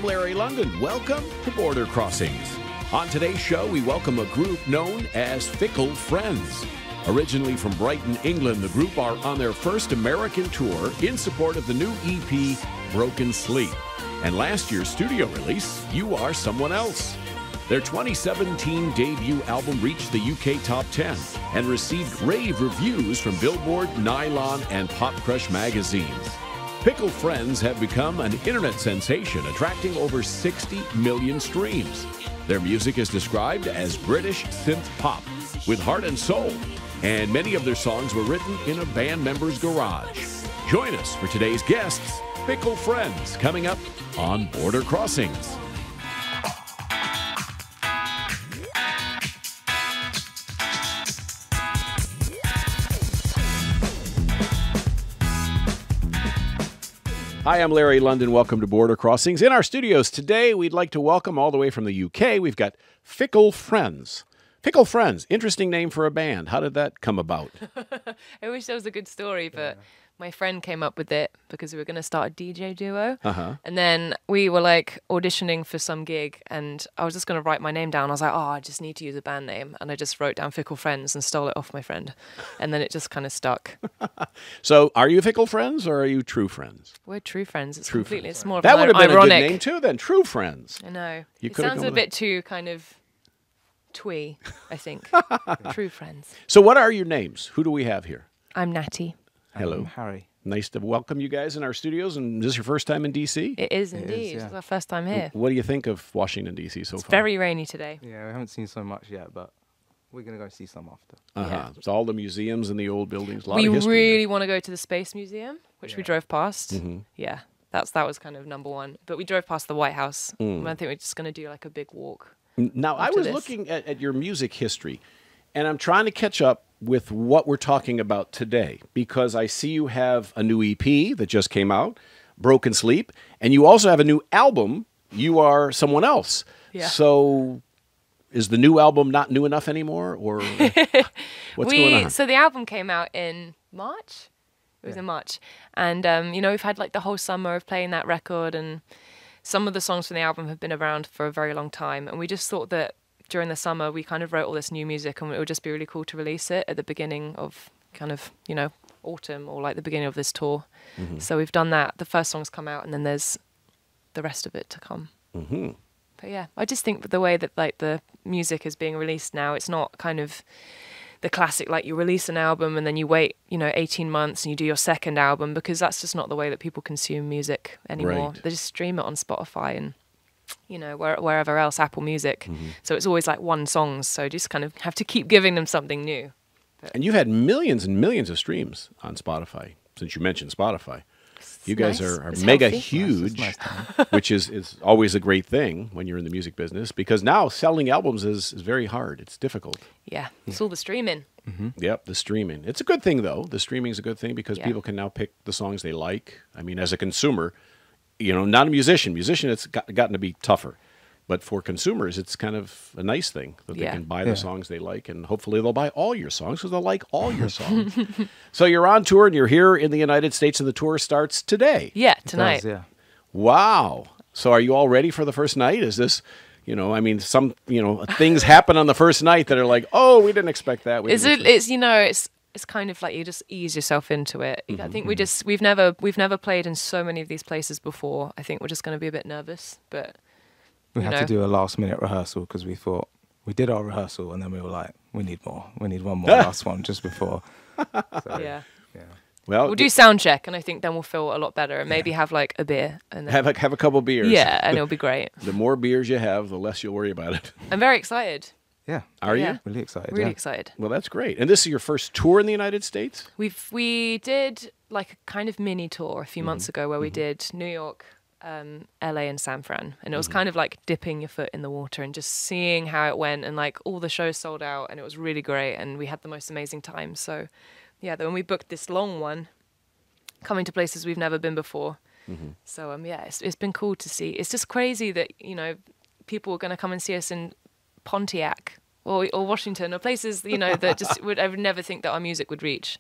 I'm Larry London. Welcome to Border Crossings. On today's show, we welcome a group known as Fickle Friends. Originally from Brighton, England, the group are on their first American tour in support of the new EP, Broken Sleep, and last year's studio release, You Are Someone Else. Their 2017 debut album reached the UK Top 10 and received rave reviews from Billboard, Nylon, and Pop Crush magazines. Fickle Friends have become an internet sensation, attracting over 60 million streams. Their music is described as British synth pop with heart and soul, and many of their songs were written in a band member's garage. Join us for today's guests, Fickle Friends, coming up on Border Crossings. Hi, I'm Larry London. Welcome to Border Crossings. In our studios today, we'd like to welcome all the way from the UK, we've got Fickle Friends. Fickle Friends, interesting name for a band. How did that come about? I wish that was a good story, but my friend came up with it because we were going to start a DJ duo. And then we were like auditioning for some gig, and I was just going to write my name down. I was like, oh, I just need to use a band name. And I just wrote down Fickle Friends and stole it off my friend. And then it just kind of stuck. So are you Fickle Friends or are you True Friends? We're true friends. It's True completely, friends. it's more of That an would have been ironic. a good name too then, True Friends. I know. You It could have sounds come a with bit too kind of twee, I think. True friends. So what are your names? Who do we have here? I'm Natty. Hello. I'm Harry. Nice to welcome you guys in our studios. And is this your first time in D.C.? It is indeed. yeah. It's our first time here. What do you think of Washington, D.C. so It's far? very rainy today. Yeah, we haven't seen so much yet, but we're going to go see some after. Yeah. It's all the museums and the old buildings. A lot We of history really want to go to the Space Museum, which we drove past. Mm-hmm. Yeah, that was kind of number one. But we drove past the White House. And I think we're just going to do like a big walk. Now, I after was this. looking at your music history, and I'm trying to catch up with what we're talking about today, because I see you have a new EP that just came out, Broken Sleep, and you also have a new album, You Are Someone Else. Yeah. So is the new album not new enough anymore, or what's going on? So the album came out in March. It was in March. And, we've had like the whole summer of playing that record, and some of the songs from the album have been around for a very long time. And we just thought that during the summer, we kind of wrote all this new music, and it would just be really cool to release it at the beginning of kind of, autumn or like the beginning of this tour. So we've done that. The first song's come out, and then there's the rest of it to come. But yeah, I just think that the way that like the music is being released now, it's not kind of the classic, like you release an album and then you wait, 18 months and you do your second album, because that's just not the way that people consume music anymore. Right. They just stream it on Spotify and wherever else, Apple Music. So it's always like one songs. So you just kind of have to keep giving them something new. And you've had millions and millions of streams on Spotify, since you mentioned Spotify. You guys nice. are It's mega healthy. huge, Nice, it's which is always a great thing when you're in the music business, because now selling albums is very hard. It's difficult. Yeah, it's all the streaming. Yep, the streaming. It's a good thing, though. The streaming is a good thing because Yeah. people can now pick the songs they like. I mean, as a consumer, not a musician. Musician, it's gotten to be tougher. But for consumers, it's kind of a nice thing that they Yeah. can buy the songs they like, and hopefully they'll buy all your songs because they'll like all your songs. So you're on tour, and you're here in the United States, and the tour starts today. Yeah, It tonight. does, yeah. Wow. So are you all ready for the first night? Is this, some, things happen on the first night that are like, oh, we didn't expect that. We Is didn't it? expect-" It's kind of like you just ease yourself into it. I think we've never played in so many of these places before. I think we're just going to be a bit nervous, but We had know. to do a last-minute rehearsal because we thought we did our rehearsal and then we were like, we need more. We need one more last one just before. So, yeah. yeah. Well, We'll do sound check, and I think then we'll feel a lot better, and maybe have like a beer, and then, have a couple beers. yeah, and it'll be great. The more beers you have, the less you'll worry about it. I'm very excited. Yeah. Are Yeah. you? Really excited. Really yeah. excited. Well, that's great. And this is your first tour in the United States? We did like a kind of mini tour a few months ago where we did New York, LA, and San Fran, and it was kind of like dipping your foot in the water and just seeing how it went, and like all the shows sold out, and it was really great, and we had the most amazing time. So yeah, then when we booked this long one, coming to places we've never been before. So it's been cool to see. It's just crazy that people are going to come and see us in Pontiac or Washington or places that just I would never think that our music would reach.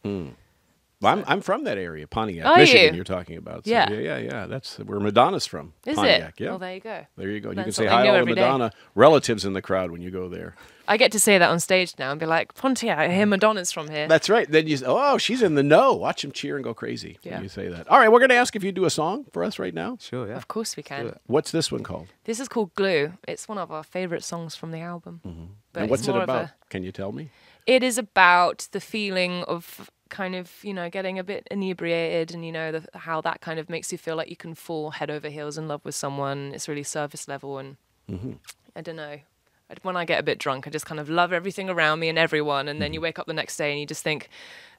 Well, I'm from that area, Pontiac, Are Michigan. you? You're talking about. So Yeah. Yeah. That's where Madonna's from. Is Pontiac, it? Yeah. Well, there you go. There you go. You Learn can say something hi new to all the every day. Madonna relatives in the crowd when you go there. I get to say that on stage now and be like, Pontiac, I hear Madonna's from here. That's right. Then you say, oh, she's in the know. Watch them cheer and go crazy when Yeah. you say that. All right, we're going to ask if you do a song for us right now. Sure, yeah. Of course we can. What's this one called? This is called Glue. It's one of our favorite songs from the album. But And what's it's it more of about? Can you tell me? It is about the feeling of kind of, getting a bit inebriated and, how that kind of makes you feel like you can fall head over heels in love with someone. It's really surface level. And I don't know. When I get a bit drunk, I just kind of love everything around me and everyone. And then you wake up the next day and you just think,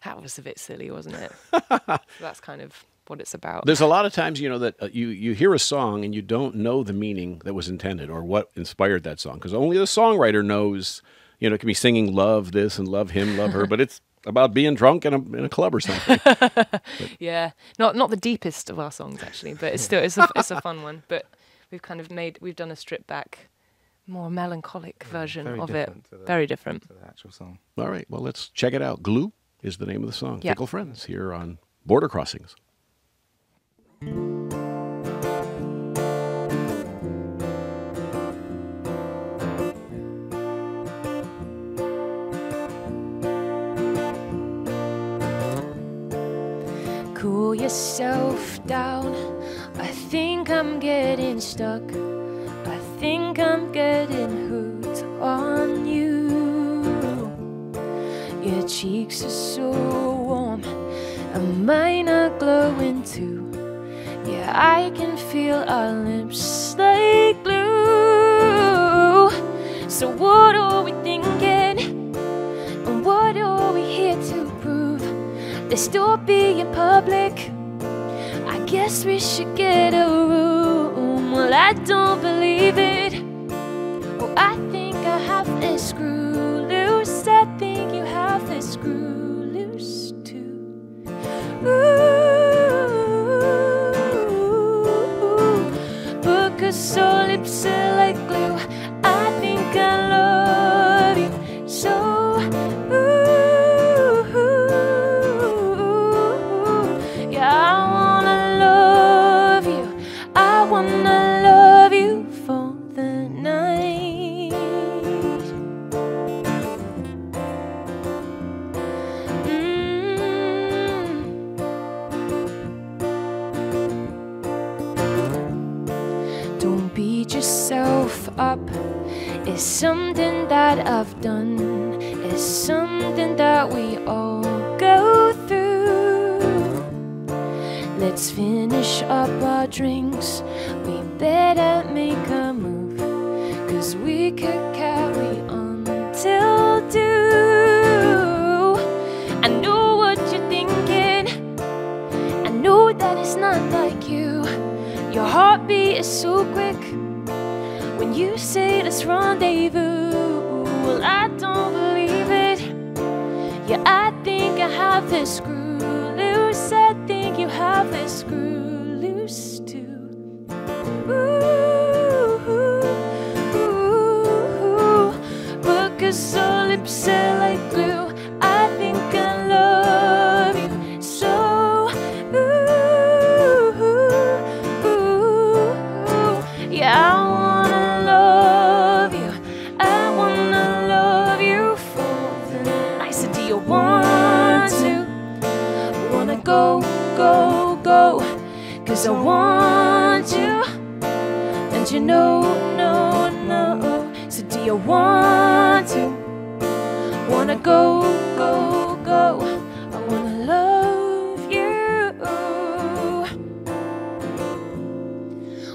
that was a bit silly, wasn't it? So that's kind of what it's about. There's a lot of times, that you hear a song and you don't know the meaning that was intended or what inspired that song. Because only the songwriter knows, it can be singing love this and love him, love her, but it's about being drunk in a club or something. Yeah, not the deepest of our songs actually, but it's still it's a fun one. But we've done a stripped back, more melancholic version of it. Very different to the actual song. All right, well, let's check it out. Glue is the name of the song. Yeah. Fickle Friends here on Border Crossings. Cool yourself down. I think I'm getting stuck. I think I'm getting hooked on you. Your cheeks are so warm, and mine are glowing too. Yeah, I can feel our lips like glue. So what are we thinking? And what are we here to prove? Let's still be in public. I guess we should get a room. Well, I don't believe it. Oh, I think I have this screw loose. I think you have this screw loose too. Ooh, because our lips are like glue. I think I love you so. Up. It's something that I've done. It's something that we all go through. Let's finish up our drinks. We better make a move, 'cause we could carry on till two. I know what you're thinking. I know that it's not like you. Your heartbeat is so quick when you say let's rendezvous. Well, I don't believe it. Yeah, I think I have this screw loose. I think you have this screw loose too. Ooh, because our lips are like glue. I think I love you so. Yeah, go, go, go, 'cause I want you, and you know, no, no. So do you want to? Wanna go, go, go. I wanna love you.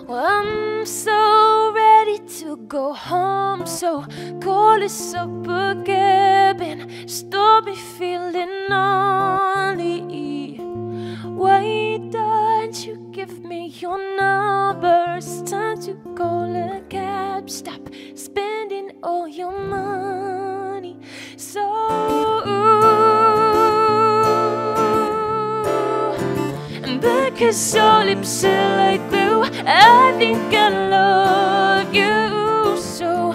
Well, I'm so ready to go home, so call us up again and stop me feeling lonely. Why don't you give me your number? It's time to call a cab. Stop spending all your money. So and because your lips are like glue, I think I love you so.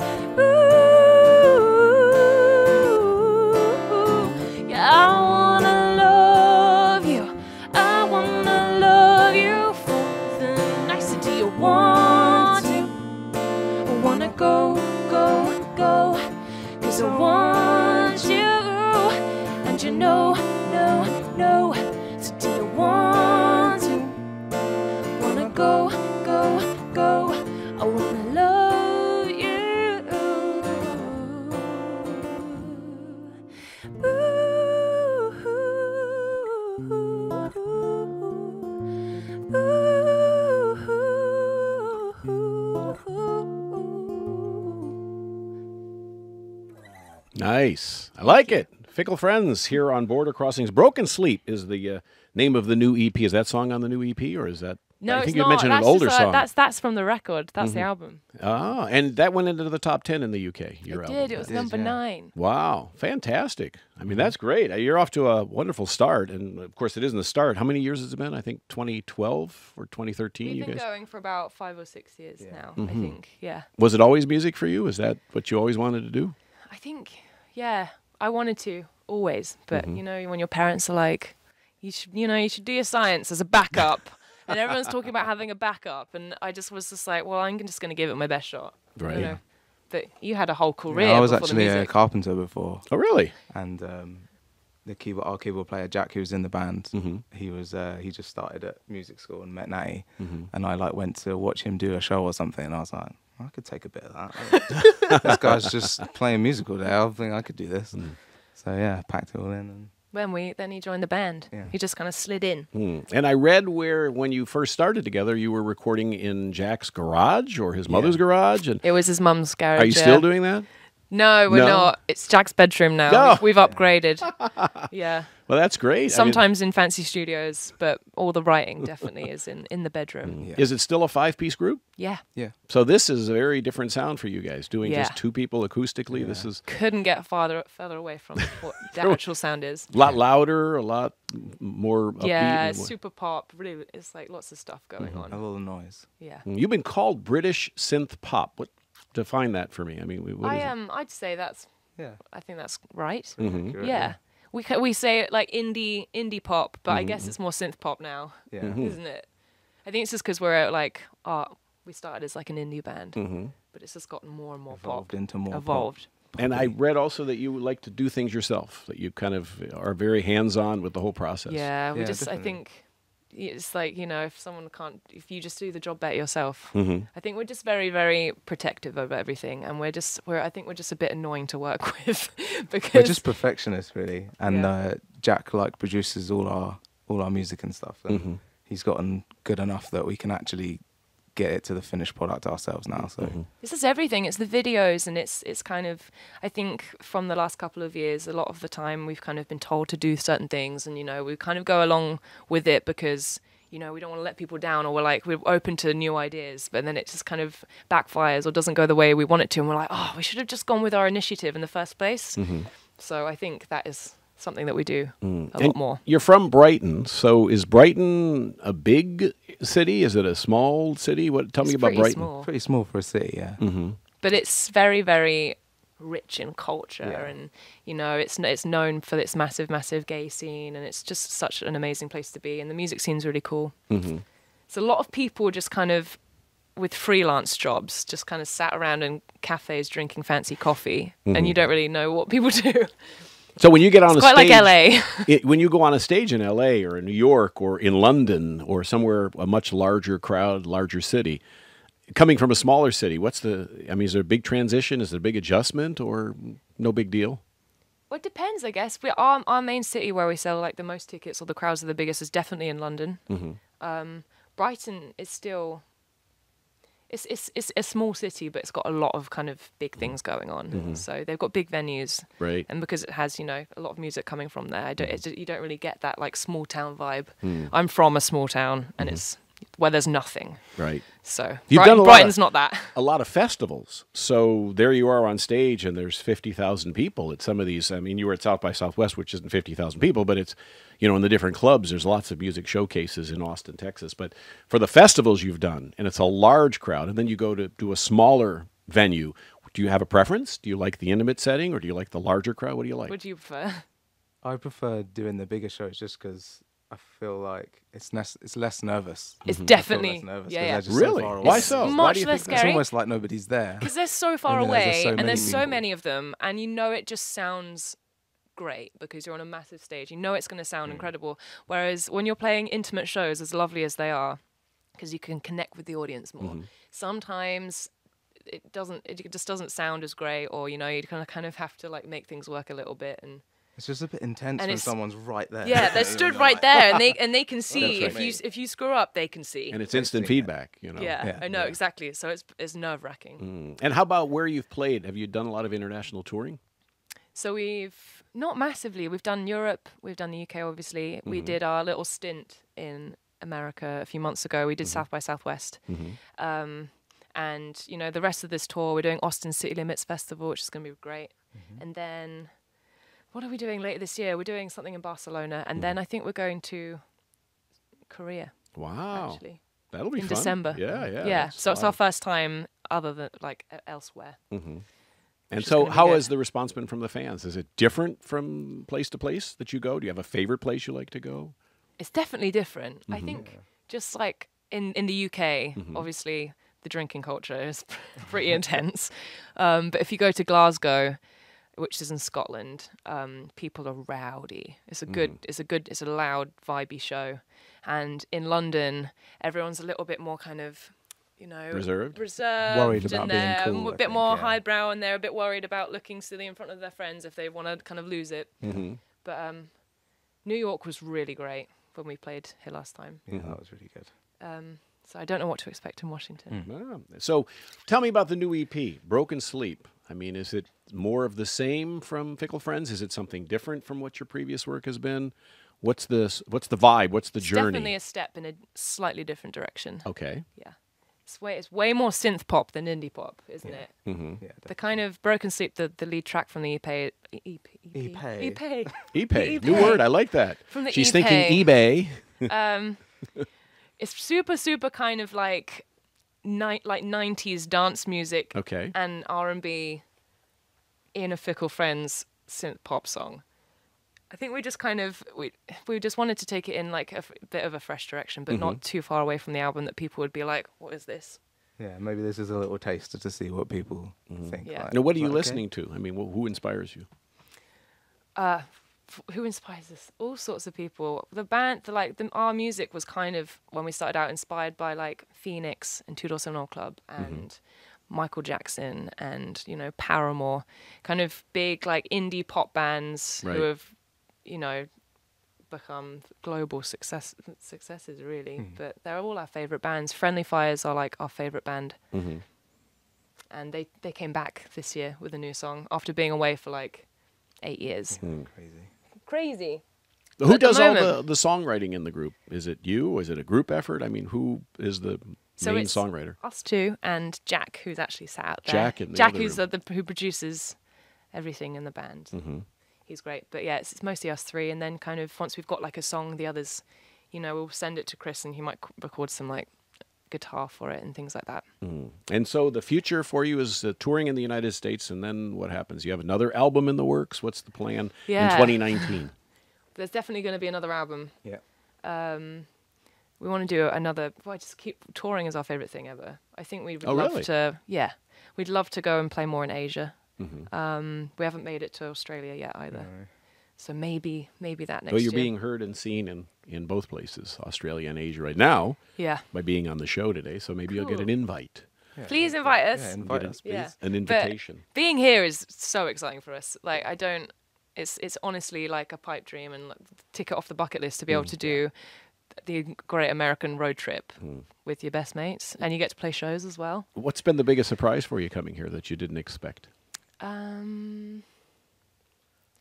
Yeah, I wanna love you. Nice. I like it. Fickle Friends here on Border Crossings. Broken Sleep is the name of the new EP. Is that song on the new EP, or is that? No, I think it's you not. mentioned That's an older just, song. That's from the record. That's the album. Ah, and that went into the top 10 in the UK. Your It album. did. It was number 9. Wow, fantastic. I mean, that's great. You're off to a wonderful start. And, of course, it isn't the start. How many years has it been? I think 2012 or 2013, We've you been guys? going for about 5 or 6 years now, I think. Yeah. Was it always music for you? Is that what you always wanted to do? I think, yeah, I wanted to, always. But, you know, when your parents are like, you should do your science as a backup. And everyone's talking about having a backup. And I just was just like, well, I'm just going to give it my best shot. Right. You know? But you had a whole career I was before the actually a music. carpenter before, Oh, really? and our keyboard player Jack, who was in the band, he just started at music school and met Natty, and I like went to watch him do a show or something, and I was like, I could take a bit of that. This guy's just playing music all day. I think I could do this. So yeah, packed it all in. And Then he joined the band. Yeah. He just kind of slid in. And I read when you first started together, you were recording in Jack's garage or his mother's garage. And It was his mum's garage. are you still doing that? No, we're No? not. It's Jack's bedroom now. No. We've upgraded. Yeah. Well, that's great. I mean, Sometimes in fancy studios, but all the writing definitely is in the bedroom. yeah. is it still a 5-piece group? Yeah. yeah, So this is a very different sound for you guys, doing Yeah. just 2 people acoustically. This is Couldn't get further away from what the actual sound is. a lot louder, a lot more upbeat. Yeah, and super pop. Really, it's like lots of stuff going a on. little noise. Yeah. You've been called British synth pop. What define that for me? I mean, what is it? I'd say that's. Yeah, I think that's right. accurate, Yeah. We say it like indie pop, but I guess it's more synth pop now, yeah. isn't it? I think it's just because we're like, we started as like an indie band, but it's just gotten more and more Evolved pop. into more Evolved. And I read also that you like to do things yourself, that you kind of are very hands-on with the whole process. Yeah, Yeah, I definitely. think it's like, if you just do the job better yourself, I think we're just very, very protective of everything. And I think we're just a bit annoying to work with because We're just perfectionists, really. And Yeah. Jack produces all our music and stuff, and he's gotten good enough that we can actually get it to the finished product ourselves now. So this is everything. It's the videos, and it's kind of, I think from the last couple of years, a lot of the time we've kind of been told to do certain things, and we kind of go along with it because we don't want to let people down, or we're open to new ideas, but then it just kind of backfires or doesn't go the way we want it to, and we're like, oh, we should have just gone with our initiative in the first place. So I think that is something that we do a lot more. You're from Brighton, so is Brighton a big city? Is it a small city? Tell me It's about pretty Brighton. small. pretty small for a city, yeah. But it's very, very rich in culture, Yeah. and it's known for its massive gay scene, and it's just such an amazing place to be, and the music scene's really cool. So a lot of people just kind of with freelance jobs just kind of sat around in cafes drinking fancy coffee, and you don't really know what people do. So when you get on It's a quite stage, like LA. when you go on a stage in LA or in New York or in London or somewhere a much larger crowd, larger city, coming from a smaller city, is there a big transition? Is there a big adjustment or no big deal? Well, it depends, I guess. Our main city where we sell like the most tickets or the crowds are the biggest is definitely in London. Brighton is still. It's a small city, but it's got a lot of kind of big things going on. So they've got big venues, Right. and because it has a lot of music coming from there, you don't really get that like small town vibe. I'm from a small town, and it's where there's nothing. Right. So You've done a lot Brighton's not that. A lot of festivals. So there you are on stage, and there's 50,000 people at some of these. I mean, you were at South by Southwest, which isn't 50,000 people, but it's, in the different clubs, there's lots of music showcases in Austin, Texas. But for the festivals you've done, and it's a large crowd, and then you go to do a smaller venue, do you have a preference? Do you like the intimate setting, or do you like the larger crowd? What do you like? What do you prefer? I prefer doing the bigger shows just because I feel like it's less nervous. It's I feel definitely less nervous 'cause yeah. they're just Really? so far away. Why so? Why Much do you less think It's scary. almost like nobody's there. Because they're so far And there's away, just so and many there's so people. many of them, and it just sounds great because you're on a massive stage. It's going to sound incredible. Whereas when you're playing intimate shows, as lovely as they are, because you can connect with the audience more, sometimes it just doesn't sound as great, or you kind of have to like make things work a little bit. And It's just a bit intense And when it's- someone's right there. yeah, they're You stood know, right like- there, and they can see That's if right. you screw up, they can see. And it's instant Tasting it. feedback, yeah, Yeah, I know yeah. exactly. So it's nerve wracking. And how about where you've played? Have you done a lot of international touring? So we've not massively. We've done Europe. We've done the UK. Obviously, we did our little stint in America a few months ago. We did South by Southwest, and you know the rest of this tour, we're doing Austin City Limits Festival, which is going to be great. And then, what are we doing later this year? We're doing something in Barcelona, and then I think we're going to Korea. Wow. Actually, That'll be in fun. December. Yeah, yeah. Yeah. that's So it's fun. our first time other than like elsewhere. And is so, gonna be how good. has the response been from the fans? Is it different from place to place that you go? Do you have a favorite place you like to go? It's definitely different. I think just like in the UK, obviously the drinking culture is pretty intense. But if you go to Glasgow, which is in Scotland, people are rowdy. It's a loud, vibey show. And in London, everyone's a little bit more kind of, you know, Reserved? Worried about and being they're cool, a I bit think, more yeah. highbrow, and they're a bit worried about looking silly in front of their friends if they want to kind of lose it. But New York was really great when we played here last time. Yeah, that was really good. So I don't know what to expect in Washington. Ah. So, tell me about the new EP, Broken Sleep. I mean, is it more of the same from Fickle Friends? Is it something different from what your previous work has been? What's the vibe? What's the It's journey? definitely a step in a slightly different direction. Okay. Yeah. It's way more synth pop than indie pop, isn't it? Yeah, The kind of Broken Sleep, the lead track from the EP. EP. ePay. New word. I like that. From the She's ePay. thinking eBay. It's super kind of like 90s dance music Okay. and R&B in a Fickle Friends synth pop song. I think we just kind of we just wanted to take it in like a bit of a fresh direction, but not too far away from the album that people would be like, "What is this?" Yeah, maybe this is a little taster to see what people think. Yeah. Like, Now, what are is you that okay? listening to? I mean, who inspires you? Who inspires us? All sorts of people. The band, our music was kind of when we started out inspired by like Phoenix and Two Door Cinema Club and Michael Jackson and you know Paramore, kind of big like indie pop bands Right. who have, you know, become global successes really. But they're all our favorite bands. Friendly Fires are like our favorite band, and they came back this year with a new song after being away for like 8 years. Crazy. Who At the does all moment- the songwriting in the group? Is it you? Is it a group effort? I mean, who is the So main it's songwriter? Us two and Jack, who's actually sat out there. Jack in the Jack, other who's room. who produces everything in the band. He's great. But yeah, it's mostly us three. And then kind of once we've got like a song, the others, you know, we'll send it to Chris and he might record some like guitar for it and things like that. And so the future for you is touring in the United States, and then what happens? You have another album in the works. What's the plan in Yeah. 2019? There's definitely going to be another album. Yeah. We want to do another. Well, I just keep touring is our favorite thing ever. I think we would Oh, love really? to. Yeah, we'd love to go and play more in Asia. We haven't made it to Australia yet either. So maybe that next Well, you're year. being heard and seen in both places, Australia and Asia, right now Yeah. by being on the show today. So maybe you'll get an invite, Please invite us. Yeah, invite Get us, Yeah. please. an But invitation. being here is so exciting for us. Like I don't. It's honestly like a pipe dream and like, tick it off the bucket list to be able to do the great American road trip with your best mates, and you get to play shows as well. What's been the biggest surprise for you coming here that you didn't expect?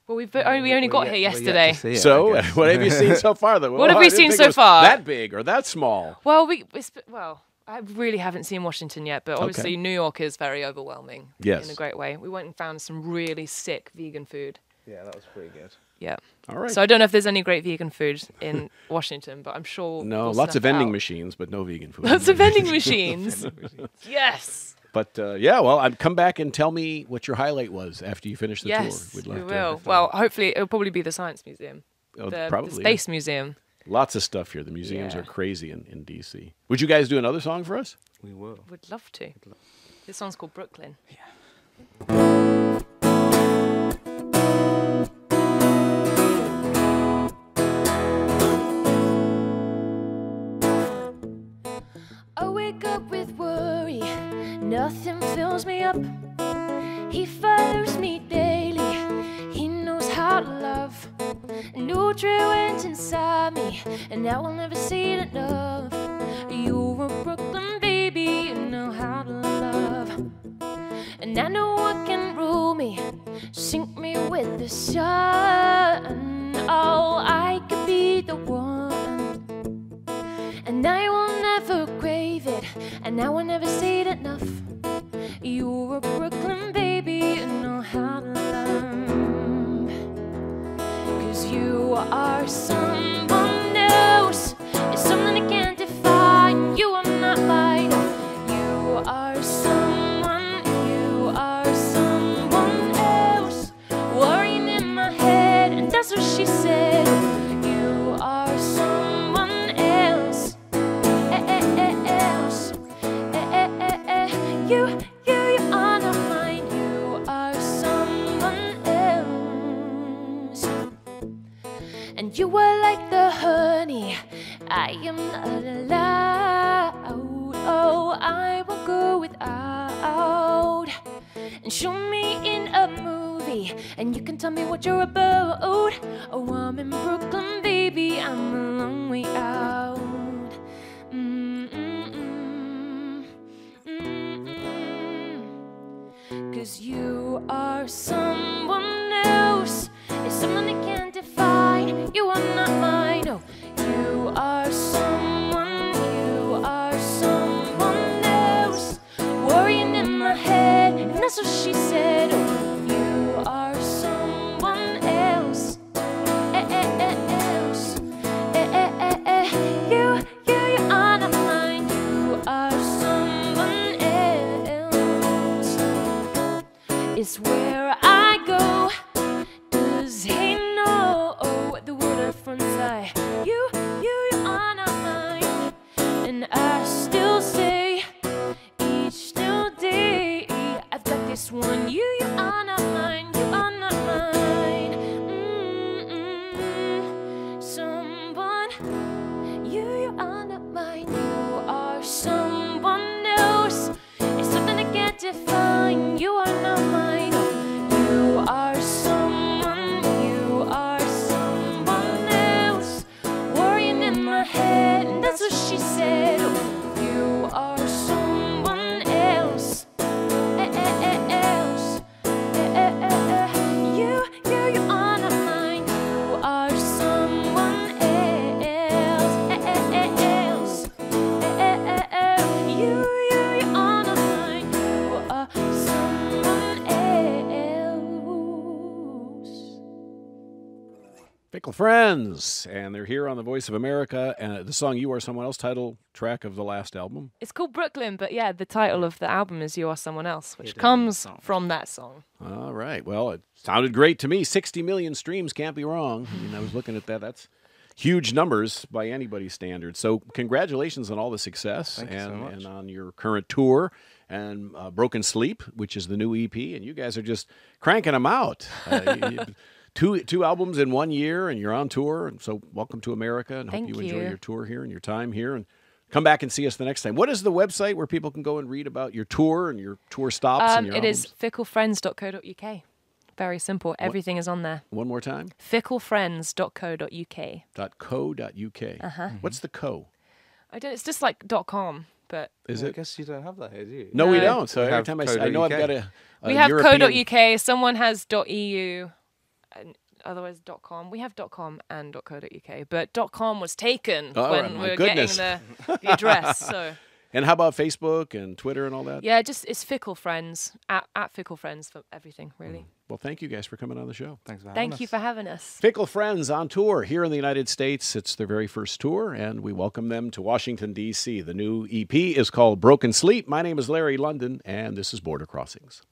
Well, we only got here yesterday. So, what have you seen so far? Though? What have I we didn't seen think so it was far? That big or that small? Well, I really haven't seen Washington yet, but obviously New York is very overwhelming. Yes. In a great way. We went and found some really sick vegan food. Yeah, that was pretty good. Yeah. All right. So I don't know if there's any great vegan food in Washington, but I'm sure. No, we'll lots of snuff vending out. machines, but no vegan food. Lots of vending machines. Yes. But yeah, well, come back and tell me what your highlight was after you finish the Yes, tour. We'd we love to. will. Well, hopefully it'll probably be the Science Museum, Oh, the probably, Space Museum. Lots of stuff here. The museums Yeah. are crazy in DC. Would you guys do another song for us? We will. Would love to. This song's called Brooklyn. I wake up with worry, nothing fills me up. He follows me daily, he knows how to love. No trail went inside me, and I will never see it enough. You're a Brooklyn baby, you know how to love. And I know what can rule me, sink me with the sun. Oh, I could be the one, and I will never crave it, and I will never say it enough. You're a Brooklyn baby, you know how to love. 'Cause you are someone else. It's something I can't define. You are not mine. You are someone else. Worrying in my head, and that's what she said. You are someone else. Else. You are not mine. You are someone else. And you are like the honey, I am not allowed. Oh, I will go without. And show me in a movie, and you can tell me what you're about. Oh, I'm in Brooklyn, baby, I'm a long way out. Cause you are someone else. It's something I can't define. You are not mine. Oh, you are someone else. Worrying in my head, and that's what she said. Oh, you are someone else. You are not mine. You are someone else. It's where I go. Does he know the waterfronts I? You are not mine. And I still say each still day, I've got this one. You are not mine. You are not mine. Someone. You are not mine. You are someone else. It's something I can't define. You are not mine. You are someone else. Worrying in my head, and that's what she said. You are someone else. You are not mine. You are someone else. You are not mine. You are someone else. Fickle Friends, and they're here on the Voice of America. And the song "You Are Someone Else," title track of the last album. It's called Brooklyn, but yeah, the title of the album is You Are Someone Else, which comes from that song. All right. Well, it sounded great to me. 60 million streams can't be wrong. I mean, I was looking at that. That's huge numbers by anybody's standards. So congratulations on all the success. Thank you so much. And on your current tour and Broken Sleep, which is the new EP. And you guys are just cranking them out. Two albums in 1 year, and you're on tour. And so welcome to America, and hope Thank you enjoy you. your tour here and your time here. And come back and see us the next time. What is the website where people can go and read about your tour and your tour stops and your It is albums? ficklefriends.co.uk. Very simple. Everything is on there. One more time? ficklefriends.co.uk. .co.uk. What's the co? It's just like .com, but Is I it? guess you don't have that here, do you? No, we No. don't. So We every have time I know I've got a we have European... .co.uk. Someone has .eu. And otherwise .com. We have .com and .co.uk, but .com was taken Oh, when my we were goodness. getting the address. So And how about Facebook and Twitter and all that? yeah, it's Fickle Friends at Fickle Friends for everything really. Well, thank you guys for coming on the show. Thanks for having Thank us. you for having us. Fickle Friends on tour here in the United States. It's their very first tour, and we welcome them to Washington, D.C. The new EP is called Broken Sleep. My name is Larry London, and this is Border Crossings.